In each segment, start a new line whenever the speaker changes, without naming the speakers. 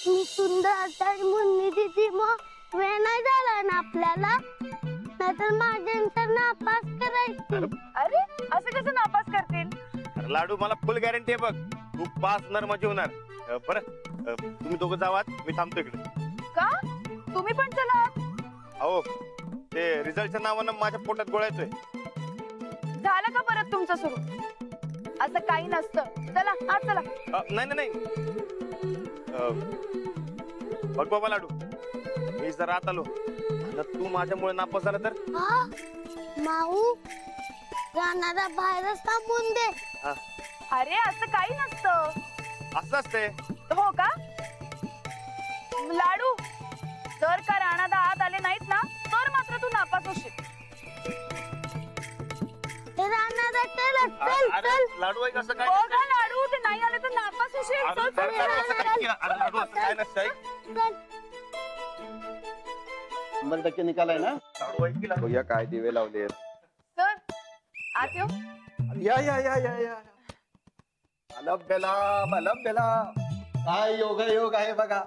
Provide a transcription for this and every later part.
मी सुंदर आणि मुन्नी दिदी मग वेळ नाही झाला ना आपल्याला, नाहीतर माझ्या नापास करायची.
अरे असं कसं नापास करतील?
अरे लाडू, मला फुल गॅरंटी आहे बघ, तू पास होणार म्हणजे होणार. बरं, तुम्ही दोघं जावात, मी थांबतो इकडे.
का तुम्ही पण चला?
अहो, ते रिझल्टच्या नावानं माझ्या पोटात गोळा येतोय.
झालं का परत तुमचं सुरू? असं काही नसतं. चला आज चला.
नाही नाही नाही, बघ बाबा लाडू, मी जर आत आलो तर तू माझ्यामुळे नापास झाला तर?
हा माऊ, राणाला बाहेरच थांबून दे.
अरे असं काही नसतं.
असं असते.
हो का? लाडू, जर का राणादा आत आले नाहीत ना तर मात्र तू नापास होशील.
राणाला चल चल
अरे
चल.
लाडू आहे कसं काय?
हो का लाडू, ते नाही आले तर नापास होशील.
अरे,
चल, चल,
अरे, लाडू, असं
चल.
काय केलं? अरे, लाडू, असं काय नसतंय.
चल.
100% निकाल आहे ना?
लाडू ऐक की लाडू.
बघूया काय दिवे लावले.
सर आत येऊ.
या या या या या अलब्बेला काय योग आहे बघा.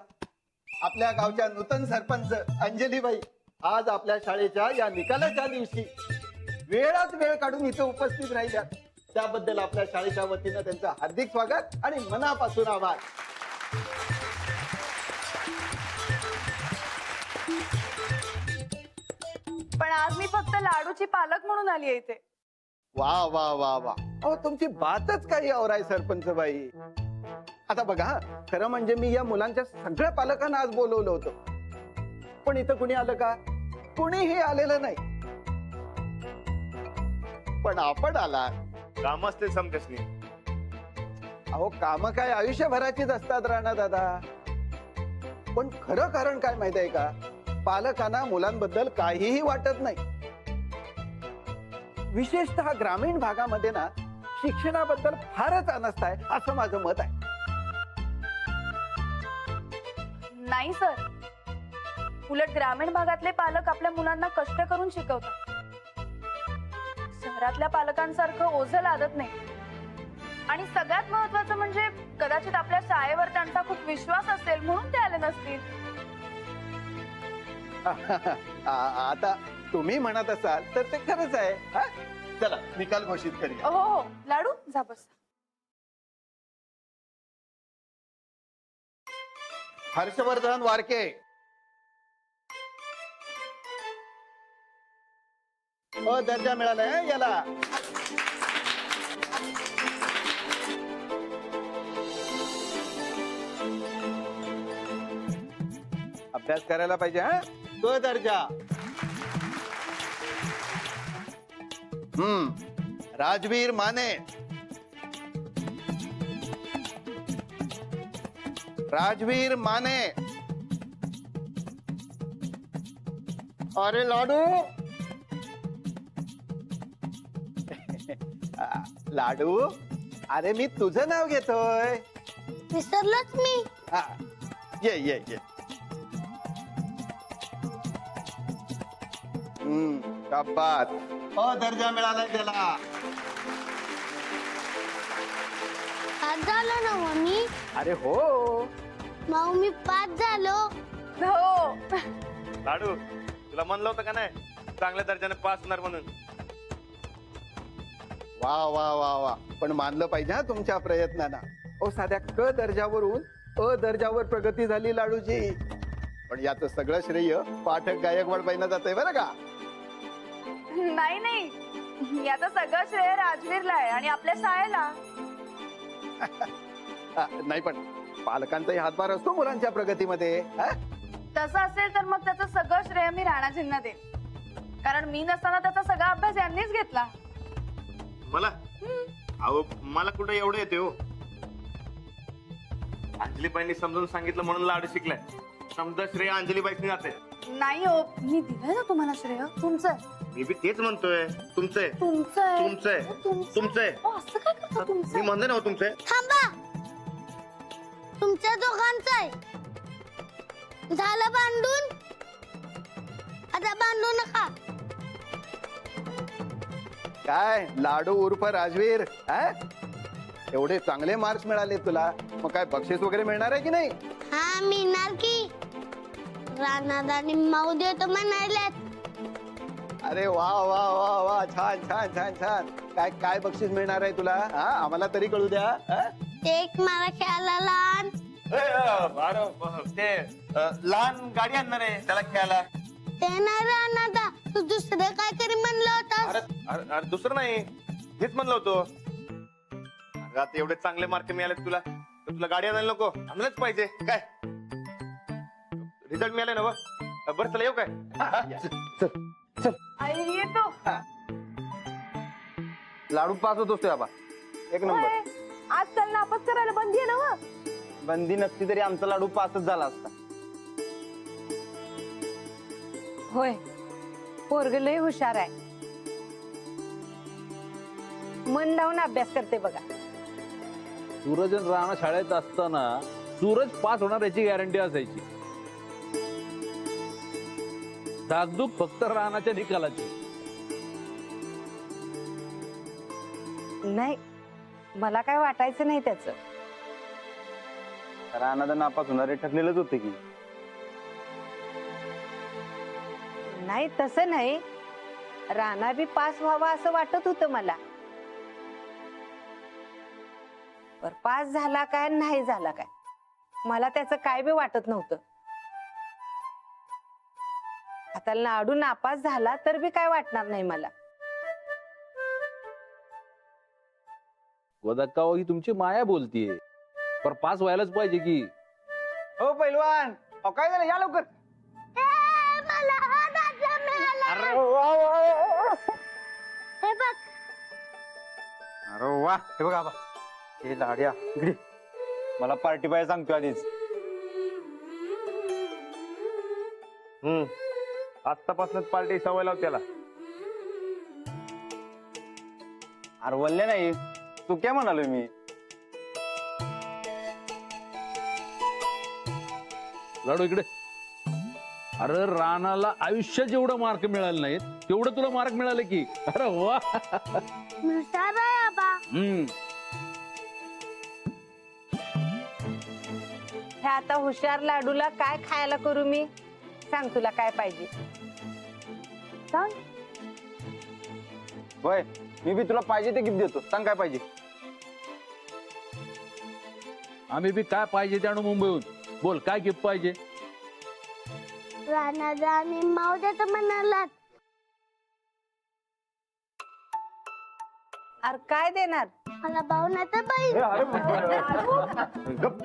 आपल्या गावच्या नूतन सरपंच अंजलीबाई आज आपल्या शाळेच्या या निकालाच्या दिवशी वेळात वेळ काढून इथे उपस्थित राहिल्या. त्याबद्दल आपल्या शाळेच्या वतीनं त्यांचं हार्दिक स्वागत आणि मनापासून आभार.
पण आज मी फक्त लाडूची पालक म्हणून आली आहे इथे.
वा वा वा वा, अहो तुमची बातच काही और आहे सरपंच बाई. आता बघा, खरं म्हणजे मी या मुलांच्या सगळ्या पालकांना आज बोलवलं होतं, पण इथं कुणी आलं का? कुणीही आलेलं नाही. पण आपण आला.
काम असते समजसनी.
अहो काम काय आयुष्यभराचीच असतात राणा दादा. पण खरं कारण काय माहित आहे का? पालकांना मुलांबद्दल काहीही वाटत नाही. विशेषतः ग्रामीण भागामध्ये ना शिक्षणाबद्दल फारच अनास्थ आहे असं माझं मत आहे.
नाही सर, उलट ग्रामीण भागातले पालक आपल्या मुलांना कष्ट करून शिकवतात. शहरातल्या पालकांसारखं ओझं लादत नाही. आणि सगळ्यात महत्वाचं म्हणजे कदाचित आपल्या शाळेवर त्यांचा खूप विश्वास असेल म्हणून ते आले नसतील.
आता तुम्ही म्हणत असाल तर ते खरंच आहे. हा? चला निकाल घोषित करूया.
हो हो लाडू, जा बस.
हर्षवर्धन वारके दर्जा मिळालाय याला. अभ्यास करायला पाहिजे. हा, तो दर्जा. राजवीर माने. राजवीर माने. अरे लाडू. लाडू, अरे मी तुझं नाव घेतोय.
विसरलोच मी.
हा, ये ये ये. शाबास. दर्जा मिळालाय त्याला.
पास झालो ना मग मी.
अरे हो.
माऊ मी पास झालो.
हो.
लाडू, तुला म्हणलं होतं का नाही चांगल्या दर्जाने पास होणार म्हणून?
वा वा वा वा, पण मानलं पाहिजे हा तुमच्या प्रयत्नांना. ओ साध्या क दर्जावरून अ दर्जावर प्रगती झाली लाडूची. पण याचं सगळं श्रेय पाठक गायकवाड बाईंना जातंय बरं का?
नाही नाही, याचं सगळं श्रेय राजवीरला आहे आणि आपल्या शाळेला.
नाही, पण पालकांचाही हातभार असतो मुलांच्या प्रगतीमध्ये.
तसं असेल तर मग त्याचं सगळं श्रेय मी राणाजींना देईन, कारण मी नसताना त्याचा सगळा अभ्यास यांनीच घेतला.
मला? अहो मला कुठं एवढं येते हो. अंजलीबाईंनी समजून सांगितलं म्हणून लाडू शिकलाय. समजा श्रेय अंजलीबाईंनी जाते.
नाही हो, मी दिलंय ना तुम्हाला श्रेय. तुमचं.
मी बी तेच म्हणतोय. तुमचंय
तुमचं.
तुमचंय तुमचंय.
असं काय करता
मी
तुमचं?
म्हणते ना तुमचंय.
थांबा, तुमच्या दोघांचं आहे. झालं बांधून, आता बांधू नका.
काय लाडू उर्फ राजवीर, एवढे चांगले मार्क्स मिळाले तुला, मग काय बक्षीस वगैरे मिळणार आहे की नाही?
हा मिळणार की रानात आणि माऊ देतो म्हणायल्यात.
अरे वा वा वा वा छान छान छान छान. काय काय बक्षीस मिळणार आहे तुला? हा आम्हाला तरी कळू द्या. हा?
ते एक मला खेळायला लहान
ते लहान गाडी आणणार आहे त्याला खेळायला.
ते नाही राहणार. तू दुसरं काय तरी म्हणलं
अरे
होतं.
अरे अरे दुसरं नाही, हेच म्हणलं होतो. अरे आता एवढे चांगले मार्क मिळाले तुला, तर तुला गाडी आणायला नको? आणलंच पाहिजे काय? रिझल्ट मिळाले ना व? बरं चला येऊ काय?
आई येतो.
लाडू पास होतोस ते बाबा, एक नंबर.
आजकाल नापास करायला बंदी आहे ना व?
बंदी नसती तरी आमचा लाडू पासच झाला असता.
होय, पोरग लय हुशार आहे. मन लावून अभ्यास करते बघा.
सूरज आणि राणा शाळेत असताना सूरज पास होणार याची गॅरंटी असायची. धाकधूक फक्त राणाच्या निकालाची.
नाही, मला काय वाटायचं नाही त्याच.
राणादा नापास होणारे ठरलेलंच होते की.
नाही तसं नाही, राणा बी पास व्हावा असं वाटत होतं मला. पर पास झाला काय नाही झाला काय मला त्याचं काय बी वाटत नव्हतं. आता लाडू नापास झाला तर बी काय वाटणार नाही मला.
वदक्काओ ही तुमची माया बोलतीये, पर पास व्हायलाच पाहिजे की.
हो पैलवान, अहो काय झालं, या लवकर.
मला हा दाखला मिळाला.
अरे वा वा.
हे बघ
अरे वा, हे बघा बाबा, हे लाड्या इकडे. मला पार्टी पाहिजे सांगतो आधीच.
आत्तापासूनच पार्टी सवय लाव त्याला.
अरे वल्ले नाही, तू काय म्हणालोय मी.
लाडू इकडे. अरे राणाला आयुष्यात जेवढं मार्क मिळाले नाहीत तेवढं तुला मार्क मिळाले की. अरे वा.
हुशार आहे बाबा.
हे आता हुशार लाडूला काय खायला करू मी? सांग तुला काय पाहिजे सांग.
होय, मी बी तुला पाहिजे ते गिफ्ट देतो. सांग काय पाहिजे.
आम्ही बी काय पाहिजे ते आणू मुंबईहून. बोल काय गिफ्ट पाहिजे?
रानात आणि माऊ देतो म्हणालात.
अरे काय देणार?
मला भाऊ नाही तर बहीण.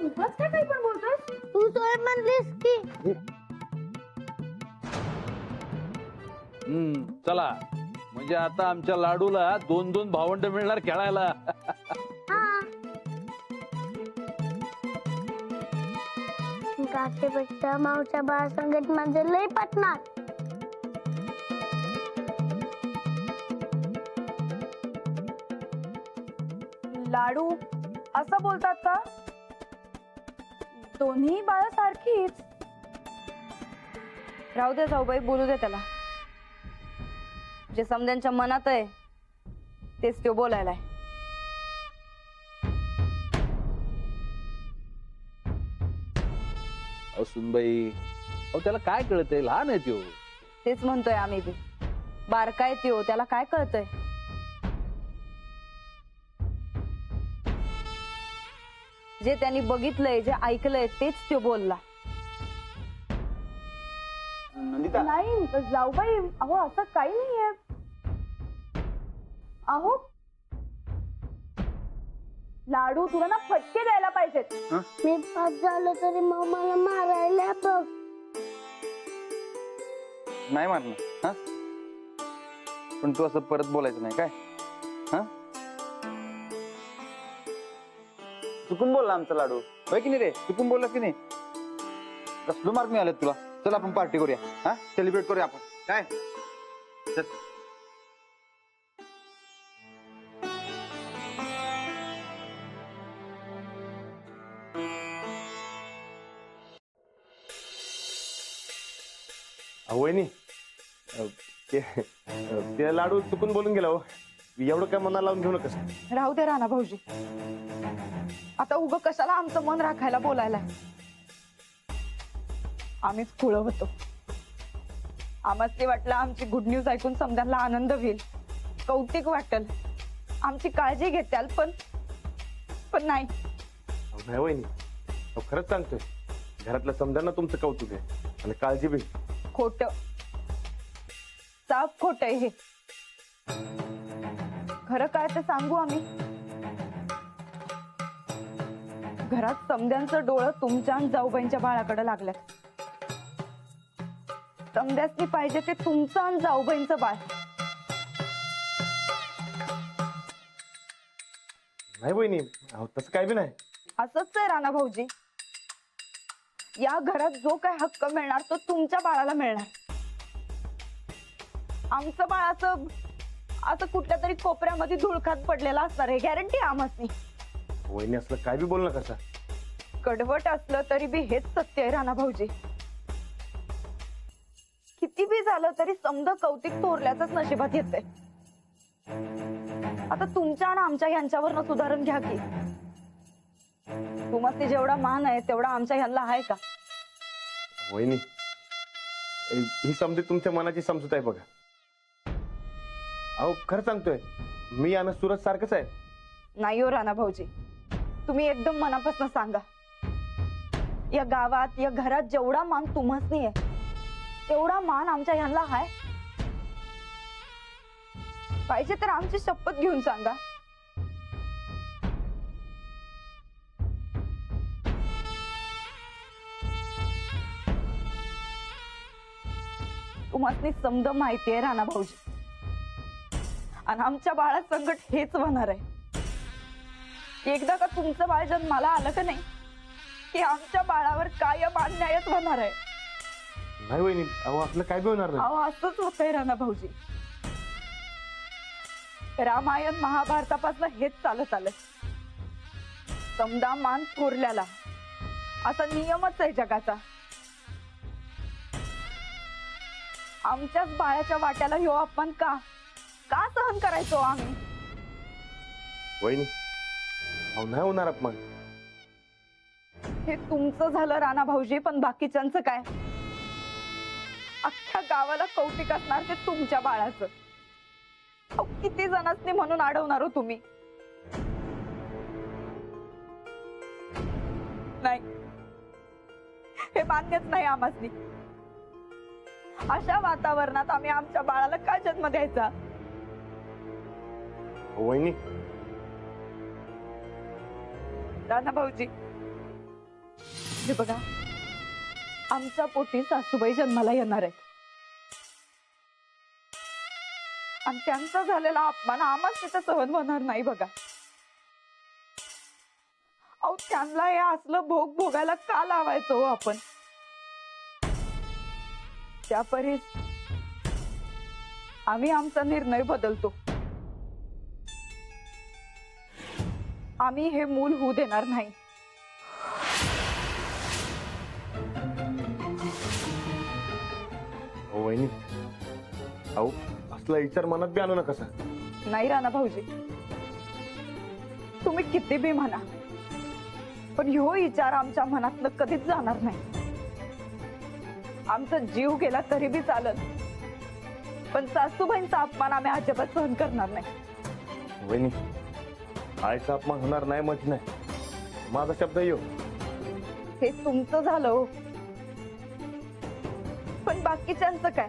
उगाच काय काही पण बोलतोस?
तू सोय म्हणलीस की.
चला, म्हणजे आता आमच्या लाडूला 2-2 भावंड मिळणार खेळायला.
हा काकेपेक्षा माऊच्या बाळासंगत माझं लय पटणार.
लाडू असं बोलतात का? दोन्ही बाळ सारखीच.
राहू दे जाऊबाई, बोलू दे त्याला. जे समद्यांच्या मनात आहे तेच तो बोलायलाय.
सुनबाई, अहो त्याला काय कळतंय, लहान आहे त्यो.
तेच म्हणतोय आम्ही बी. बारकाय त्यो, त्याला काय कळतंय? जे त्यांनी बघितलंय, जे ऐकलंय तेच तो बोलला.
नंदिता,
नाही जाऊबाई, अहो असं काही नाहीये. अहो लाडू, तुला ना फटके द्यायला पाहिजेत.
मी पास झालो तरी मग मला मारायला बघ.
नाही मारणार. हा, पण तू असं परत बोलायचं नाही काय. हा, चुकून बोलला आमचा लाडू. होय की नाही रे, चुकून बोलला की नाही. कसलं मार्क मिळाले तुला. चल आपण पार्टी करूया. हा, सेलिब्रेट करूया आपण काय. चल.
वहिनी, ते लाडू चुकून बोलून गेला हो. एवढं काय मनाला लावून घेऊ नका.
राहू दे राणा भाऊजी, आता उग कशाला आमचं मन राखायला बोलायला.
आम्हीच खुळं होतो. आम्हाच ते वाटलं आमची गुड न्यूज ऐकून समजायला आनंद होईल, कौतिक वाटेल, आमची काळजी घेताल, पण नाही.
अहो, नाही वहिनी, अहो, खरंच सांगतोय, घरातल्या समजांना तुमचं कौतुक आहे आणि काळजी बी.
खोट, साफ खोट आहे हे. खरं काय ते सांगू आम्ही. घरात समद्यांचं डोळं तुमच्या आणि जाऊबाईंच्या बाळाकडे लागल्यात. समद्यासनी पाहिजे ते तुमचं आणि जाऊबाईंचं बाळ.
नाही वहिनी, अहो तसं काय बी नाही.
असंच आहे राणा भाऊजी. या घरात जो काय हक्क मिळणार तो तुमच्या बाळाला मिळणार. आमचं बाळ असं कुठल्या तरी कोपऱ्यामध्ये धुळखात पडलेला असणार, हे गॅरंटी आम्हासनी.
वहिनी असलं काय बी बोल ना कसा.
कडवट असलं तरी बी हेच सत्य आहे राणा भाऊजी. किती बी झालं तरी समद कौतिक थोरल्याच नशिबात येते. आता तुमच्या आणि आमच्या यांच्यावर सुधारण घ्या की. तुम्हाला जेवढा मान आहे तेवढा आमच्या ह्यांना आहे का?
वहिनी, ही समजी तुमच्या मनाची समजूत आहे बघा. अहो खरं सांगतोय, मी आणि सुरज सारखंच आहे.
नाही हो राणा भाऊजी, तुम्ही एकदम मनापासून सांगा. या गावात या घरात जेवढा मान तुम्हासनी आहे तेवढा मान आमच्या ह्यांना आहे. पाहिजे तर आमची शपथ घेऊन सांगा. तुम्हासनी समज माहिती आहे राणा भाऊजी, आणि आमच्या बाळा संकट हेच होणार आहे. एकदा का तुमचं बाळ जन्माला आलं का नाही की आमच्या बाळावर कायम अन्यायच होणार आहे.
नाही वहिनी, अहो आपलं काय बी होणार नाही.
अहो असंच होतंय राणा भाऊजी. रामायण महाभारतापासून हेच चालत आलंय. समदा मान थोरल्याला असा नियमच आहे जगाचा. आमच्याच बाळाच्या वाट्याला ह्यो अपमान का सहन करायचो आम्ही?
वहिनी, अहो नाही होणार अपमान.
हे तुमचं झालं राणा भाऊजी, पण बाकीच्यांचं काय? अख्ख्या गावाला कौतिक असणार ते तुमच्या बाळाचं. अहो, किती जणांनी म्हणून अडवणार हो तुम्ही? नाही, हे मान्यच नाही आम्हासनी. अशा वातावरणात आम्ही आमच्या बाळाला का जन्म द्यायचा?
वहिनी,
राणा भाऊजी, हे बघा, आमच्या पोटी सासूबाई जन्माला येणार आहेत आणि त्यांचा झालेला अपमान आम्हाला तिथं सहन होणार नाही. बघा अहो, त्यांना हे असलं भोग भोगायला का लावायचं हो आपण? त्यापरीस आम्ही आमचा निर्णय बदलतो. आम्ही हे मूल होऊ देणार नाही.
वहिनी, अहो असला विचार मनात बी आणू नका.
नाही राणा भाऊजी, तुम्ही किती बी म्हणा, पण ह्यो विचार आमच्या मनातनं कधीच जाणार नाही. आमचा जीव गेला तरी बी चालत, पण सासूबाईंचा अपमान आम्ही अजिबात सहन करणार नाही.
वहिनी, आईचा अपमान होणार नाही म्हणजे नाही, माझा शब्द येऊ.
हे तुमचं झालं हो, पण बाकीच्यांचं काय?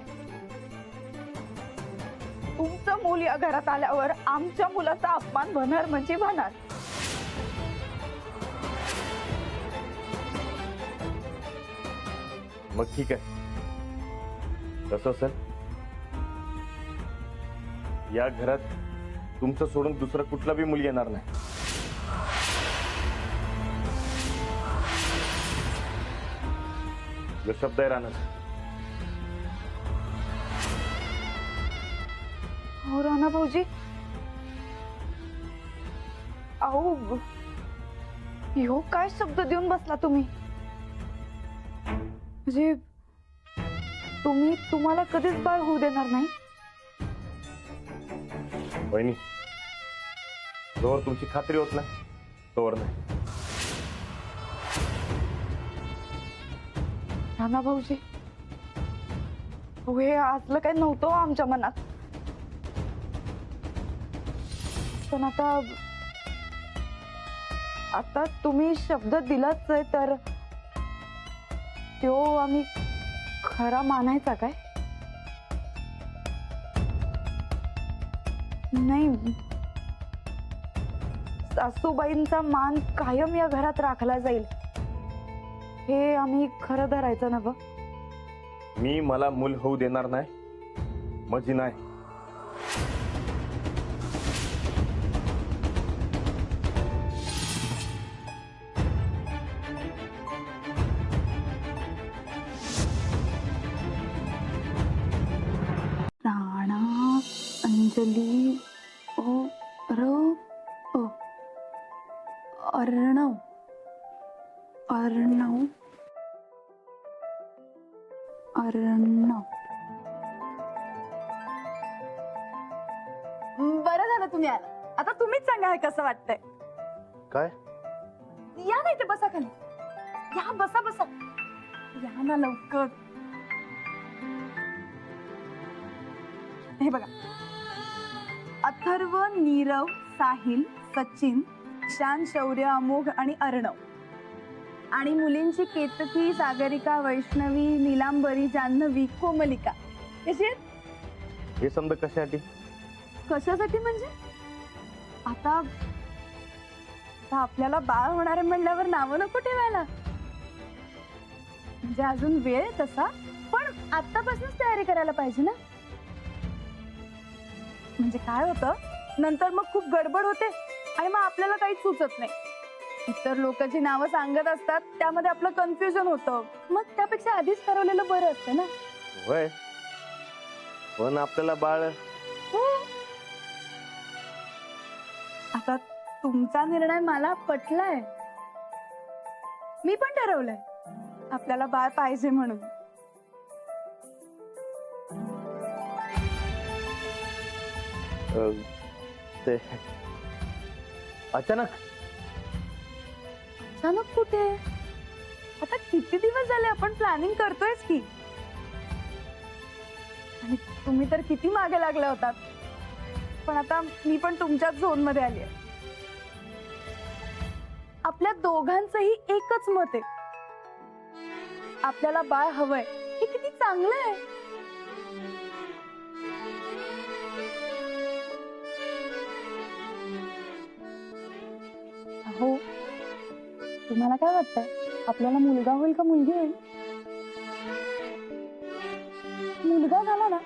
तुमचं मूल या घरात आल्यावर आमच्या मुलाचा अपमान होणार म्हणजे होणार.
मग ठीक आहे, कसं असेल. या घरात तुमचं सोडून दुसरा कुठला बी मुली येणार नाही. जो शब्द आहे राहणार.
हो राणा भाऊजी, अहो ह्यो काय शब्द देऊन बसला तुम्ही? म्हणजे तुम्हाला कधीच बाळ होऊ देणार नाही?
वहिनी, जोवर तुमची खात्री होत नाही तोवर नाही.
राणा भाऊजी, हे असलं काही नव्हतं हो आमच्या मनात. पण आता तुम्ही शब्द दिलाच आहे तर तो आम्ही खरा मानायचा काय? नाही, सासूबाईंचा मान कायम या घरात राखला जाईल हे आम्ही खरं धरायचं ना ग.
मी मला मूल होऊ देणार नाही म्हणजे नाही.
राणा, अंजली, अर्णव, अर्णव, अर्णव.
बरं झालं तुम्ही आला. आता तुम्हीच सांगा हे कसं वाटतंय.
काय?
या नाही ते बसा खाली. या बसा बसा. या ना लवकर. हे बघा, अथर्व, नीरव, साहिल, सचिन, शान, शौर्य, अमोघ आणि अर्णव. आणि मुलींची केतकी, सागरिका, वैष्णवी, नीलांबरी, जान्हवी, कोमलिका. कशी आहेत?
हे समजा कशासाठी?
कशासाठी म्हणजे आता आपल्याला बाळ होणार आहे म्हणल्यावर नावं नको ठेवायला. म्हणजे अजून वेळ आहे तसा, पण आतापासूनच तयारी करायला पाहिजे ना. म्हणजे काय होतं, नंतर मग खूप गडबड होते आणि मग आपल्याला काही सुचत नाही. इतर लोक जी नावं सांगत असतात त्यामध्ये आपलं कन्फ्युजन होतं. मग त्यापेक्षा आधीच ठरवलेलं बरं असतं ना.
होय, पण आपल्याला बाळ.
आता तुमचा निर्णय मला पटलाय. मी पण ठरवलंय आपल्याला बाळ पाहिजे म्हणून.
ते अचानक
अचानक कुठे? आता किती दिवस झाले आपण प्लॅनिंग करतोयच की. आणि तुम्ही तर किती मागे लागले होतात. पण आता मी पण तुमच्याच झोन मध्ये आली आहे. आपल्या दोघांचंही एकच मत आहे, आपल्याला बाळ हवंय. हे किती चांगलं आहे. हो, तुम्हाला काय वाटतंय, आपल्याला मुलगा होईल का मुलगी होईल? मुलगा झाला ना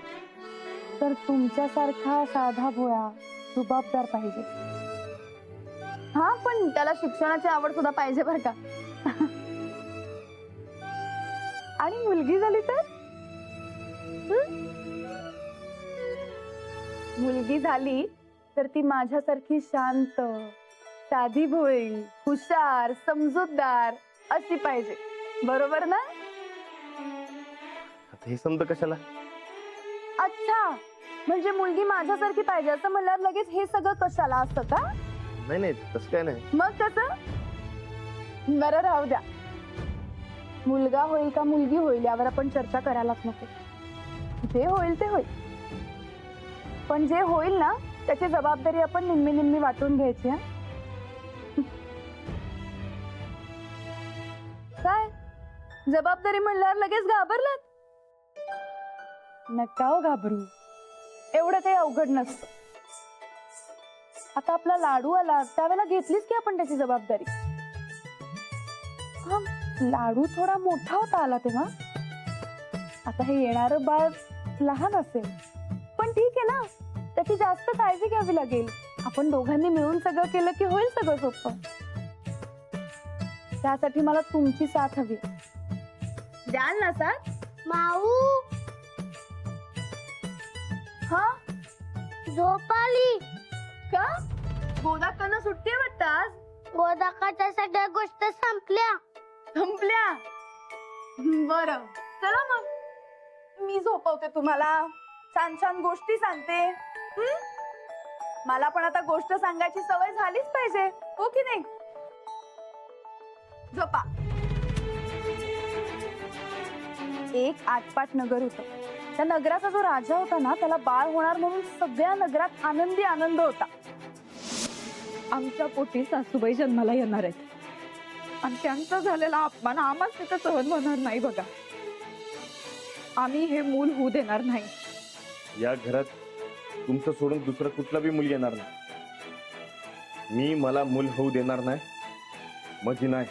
तर तुमच्यासारखा साधा भोळा रुबाबदार पाहिजे. हा, पण त्याला शिक्षणाची आवड सुद्धा पाहिजे बरं का. आणि मुलगी झाली तर मुलगी झाली तर ती माझ्यासारखी शांत, साधी भोळी, हुशार, समजूतदार अशी पाहिजे. बरोबर ना?
आता हे समजा कशाला?
अच्छा, म्हणजे मुलगी माझ्यासारखी पाहिजे असं म्हणल्यावर लगेच हे सगळं कशाला असतं का?
नाही नाही, तसं काय नाही.
मग कसं? बरं, राहू द्या. मुलगा होईल का मुलगी होईल यावर आपण चर्चा करायलाच नको. जे होईल ते होईल, पण जे होईल ना त्याची जबाबदारी आपण निम्मी निम्मी वाटून घ्यायची. हा, काय जबाबदारी म्हणल्यावर लगेच घाबरलात? नका हो घाबरू, एवढं काही अवघड नसतं. आता आपला लाडू आला त्यावेळेला घेतलीच की आपण त्याची जबाबदारी. हा, लाडू थोडा मोठा होता आला तेव्हा. आता हे येणारं बाळ लहान असेल, पण ठीक आहे ना, त्याची जास्त काळजी घ्यावी लागेल. आपण दोघांनी मिळून सगळं केलं की होईल सगळं सोपं. त्यासाठी मला तुमची साथ हवी. द्याल ना साथ?
माऊ,
हा,
झोप आली
का? गोदाकांना सुट्टी आहे वाटतं आज.
गोदाकाच्या सगळ्या गोष्टी संपल्या.
संपल्या? बरं, चला मग मी झोपवते तुम्हाला, छान छान गोष्टी सांगते. मला पण आता गोष्ट सांगायची सवय झालीच पाहिजे, हो की नाही? झोपा. एक आटपाट नगर होतं. त्या नगराचा जो राजा होता ना, त्याला बाळ होणार म्हणून सगळ्या नगरात आनंदी आनंद होता.
आमच्या पोटी सासूबाई जन्माला येणार आहेत आणि त्यांचा झालेला अपमान आम्हाला तिथं सहन होणार नाही बघा. आम्ही हे मूल होऊ देणार नाही.
या घरात तुमचं सोडून दुसरं कुठला बी मूल येणार नाही. मी मला मूल होऊ देणार नाही. माझी नाही.